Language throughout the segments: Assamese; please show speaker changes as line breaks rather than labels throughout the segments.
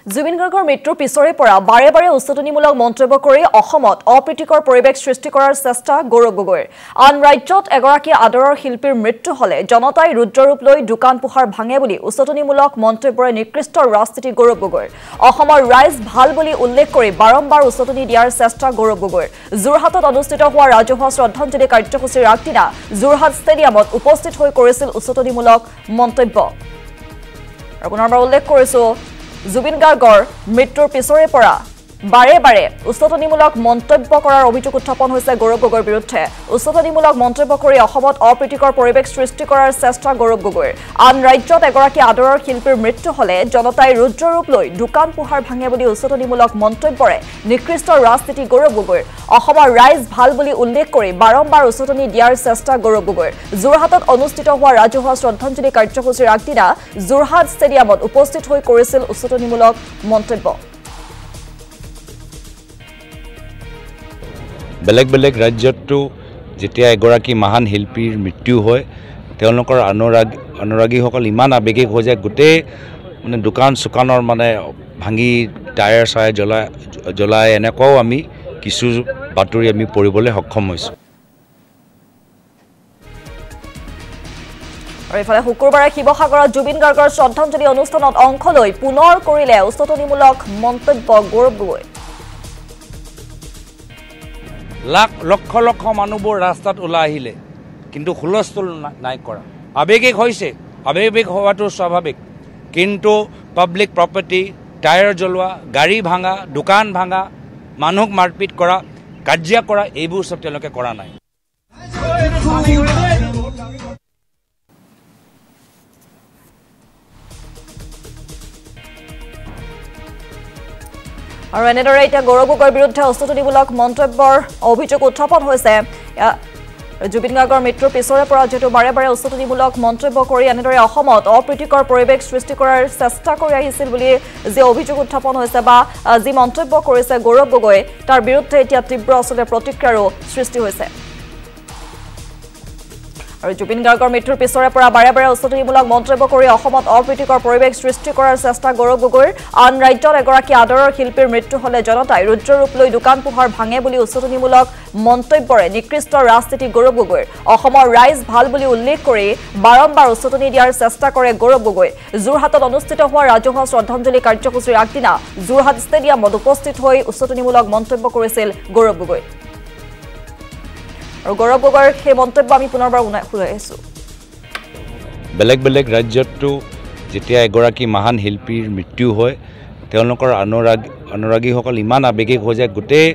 জুবিন গাৰ্গৰ মৃত্যুৰ পিছৰে পৰা বাৰে বাৰে উচতনিমূলক মন্তব্য কৰি অসমত অপ্ৰীতিকৰ পৰিৱেশ সৃষ্টি কৰাৰ চেষ্টা গৌৰৱ গগৈৰ আন ৰাজ্যত এগৰাকী আদৰৰ শিল্পীৰ মৃত্যু হলে জনতাই ৰুদ্ৰৰূপ লৈ দোকান পোহাৰ ভাঙে বুলি উচতনিমূলক মন্তব্যৰে নিকৃষ্ট ৰাজনীতি গৌৰৱ গগৈৰ অসমৰ ৰাইজ ভাল বুলি উল্লেখ কৰি বাৰম্বাৰ উচতনি দিয়াৰ চেষ্টা গৌৰৱ গগৈৰ যোৰহাটত অনুষ্ঠিত হোৱা ৰাজহুৱা শ্ৰদ্ধাঞ্জলি কাৰ্যসূচীৰ আগদিনা যোৰহাট ষ্টেডিয়ামত উপস্থিত হৈ কৰিছিল উচতনিমূলক মন্তব্য আৰু পুনৰবাৰ উল্লেখ কৰিছো জুবিন গাৰ্গৰ মৃত্যুৰ পিছৰে পৰা বাৰে বাৰে উচতনিমূলক মন্তব্য কৰাৰ অভিযোগ উত্থাপন হৈছে গৌৰৱ গগৈৰ বিৰুদ্ধে উচতনিমূলক মন্তব্য কৰি অসমত অপ্ৰীতিকৰ পৰিৱেশ সৃষ্টি কৰাৰ চেষ্টা গৌৰৱ গগৈৰ আন ৰাজ্যত এগৰাকী আদৰৰ শিল্পীৰ মৃত্যু হলে জনতাই ৰুদ্ৰৰূপ লৈ দোকান পোহাৰ ভাঙে বুলি উচতনিমূলক মন্তব্যৰে নিকৃষ্ট ৰাজনীতি গৌৰৱ গগৈৰ অসমৰ ৰাইজ ভাল বুলি উল্লেখ কৰি বাৰম্বাৰ উচতনি দিয়াৰ চেষ্টা গৌৰৱ গগৈৰ যোৰহাটত অনুষ্ঠিত হোৱা ৰাজহুৱা শ্ৰদ্ধাঞ্জলি কাৰ্যসূচীৰ আগদিনা যোৰহাট ষ্টেডিয়ামত উপস্থিত হৈ কৰিছিল উচতনিমূলক মন্তব্য
বেলেগ বেলেগ ৰাজ্যতো যেতিয়া এগৰাকী মহান শিল্পীৰ মৃত্যু হয় তেওঁলোকৰ অনুৰাগীসকল ইমান আৱেগিক হৈ যায় গোটেই মানে দোকান চোকানৰ মানে ভাঙি টায়াৰ চাই জ্বলাই এনেকুৱাও আমি কিছু বাতৰি আমি পঢ়িবলৈ সক্ষম হৈছোঁ
আৰু ইফালে শুকুৰবাৰে শিৱসাগৰত জুবিন গাৰ্গৰ শ্ৰদ্ধাঞ্জলি অনুষ্ঠানত অংশ লৈ পুনৰ কৰিলে উচতনিমূলক মন্তব্য গৌৰৱ গগৈ
লক্ষ লক্ষ মানুহবোৰ ৰাস্তাত ওলাই আহিলে কিন্তু হুলস্থুল নাই কৰা আৱেগিক হৈছে আৱেগিক হোৱাটো স্বাভাৱিক কিন্তু পাব্লিক প্ৰপাৰ্টি টায়াৰ জ্বলোৱা গাড়ী ভাঙা দোকান ভাঙা মানুহক মাৰপিট কৰা কাজিয়া কৰা এইবোৰ সব তেওঁলোকে কৰা নাই
আৰু এনেদৰে এতিয়া গৌৰৱ গগৈৰ বিৰুদ্ধে উচতনিমূলক মন্তব্যৰ অভিযোগ উত্থাপন হৈছে জুবিন গাৰ্গৰ মৃত্যুৰ পিছৰে পৰা যেটো বাৰে বাৰে উচতনিমূলক মন্তব্য কৰি এনেদৰে অসমত অপ্ৰীতিকৰ পৰিৱেশ সৃষ্টি কৰাৰ চেষ্টা কৰি আহিছিল বুলি যে অভিযোগ উত্থাপন হৈছে বা যি মন্তব্য কৰিছে গৌৰৱ গগৈ তাৰ বিৰুদ্ধে এতিয়া তীব্ৰ আসলে প্ৰতিক্ৰিয়াৰো সৃষ্টি হৈছে আৰু জুবিন গাৰ্গৰ মৃত্যুৰ পিছৰে পৰা বাৰে বাৰে উচতনিমূলক মন্তব্য কৰি অসমত অপ্ৰীতিকৰ পৰিৱেশ সৃষ্টি কৰাৰ চেষ্টা গৌৰৱ গগৈৰ আন ৰাজ্যত এগৰাকী আদৰৰ শিল্পীৰ মৃত্যু হলে জনতাই ৰুদ্ৰৰূপ লৈ দোকান পোহাৰ ভাঙে বুলি উচতনিমূলক মন্তব্যৰে নিকৃষ্ট ৰাজনীতি গৌৰৱ গগৈৰ অসমৰ ৰাইজ ভাল বুলি উল্লেখ কৰি বাৰম্বাৰ উচতনি দিয়াৰ চেষ্টা কৰে গৌৰৱ গগৈ যোৰহাটত অনুষ্ঠিত হোৱা ৰাজহুৱা শ্ৰদ্ধাঞ্জলি কাৰ্যসূচীৰ আগদিনা যোৰহাট ষ্টেডিয়ামত উপস্থিত হৈ উচতনিমূলক মন্তব্য কৰিছিল গৌৰৱ গগৈ আৰু গৌৰৱ গগৈৰ সেই মন্তব্য আমি পুনৰবাৰ শুনাই আছো
বেলেগ বেলেগ ৰাজ্যতো যেতিয়া এগৰাকী মহান শিল্পীৰ মৃত্যু হয় তেওঁলোকৰ অনুৰাগীসকল ইমান আৱেগিক হৈ যায় গোটেই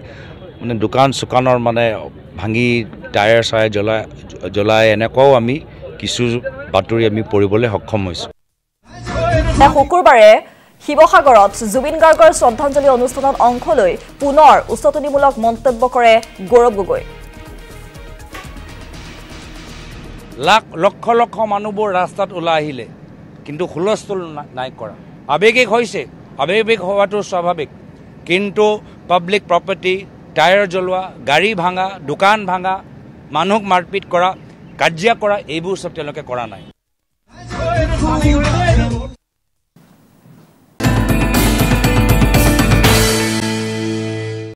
মানে দোকান চোকানৰ মানে ভাঙি টায়াৰ চাই জ্বলাই এনেকুৱাও আমি কিছু বাতৰি আমি পঢ়িবলৈ সক্ষম হৈছোঁ
শুকুৰবাৰে শিৱসাগৰত জুবিন গাৰ্গৰ শ্ৰদ্ধাঞ্জলি অনুষ্ঠানত অংশ লৈ পুনৰ উচতনিমূলক মন্তব্য কৰে গৌৰৱ গগৈ
লক্ষ লক্ষ মানুহবোৰ ৰাস্তাত ওলাই আহিলে কিন্তু হুলস্থুল নাই কৰা আৱেগিক হৈছে আৱেগিক হোৱাটো স্বাভাৱিক কিন্তু পাব্লিক প্ৰপাৰ্টি টায়াৰ জ্বলোৱা গাড়ী ভাঙা দোকান ভাঙা মানুহক মাৰপিট কৰা কাজিয়া কৰা এইবোৰ সব তেওঁলোকে কৰা নাই